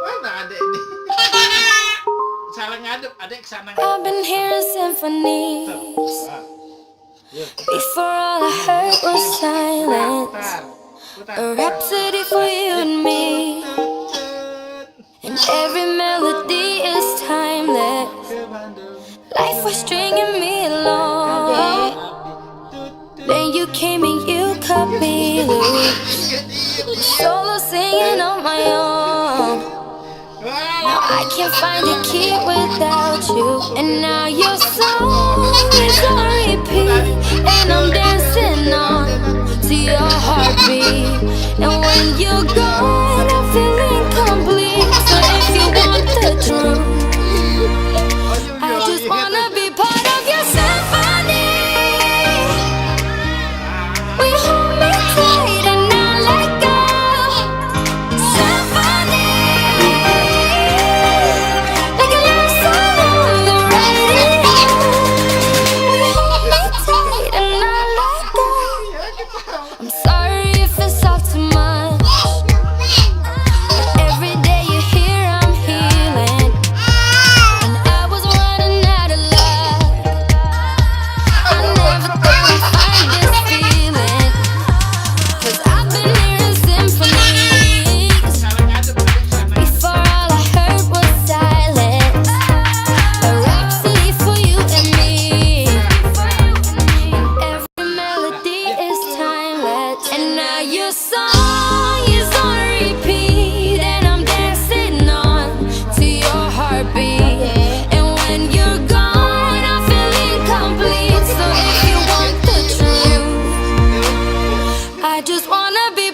Mana adek ini? Salah ngadep, adek kesana. I've been hearing symphonies. Before all I heard was silence. A rhapsody for you and me. And every melody is timeless. Life was stringing me along. Then you came and you cut me loose. Solo singing on my own. Now I can't find a key without you. And now your song is on repeat. And I'm dancing on to your heartbeat. And when you're gone, I feel incomplete. So if you want the truth, I just wanna be part of your symphony. We hold me tight and not let go. Symphony, like a love song on the radio. We hold me tight and not let go. I'm sorry if it's all too much. Every day you're here, I'm healing. And I was running out of luck. I never thought I'd find this feeling. 'Cause I've been hearing symphonies. Before all I heard was silence. A rhapsody for you and me. Every melody is timeless. And now your song is on repeat. And I'm dancing on to your heartbeat. And when you're gone, I feel incomplete. So if you want the truth, I just wanna be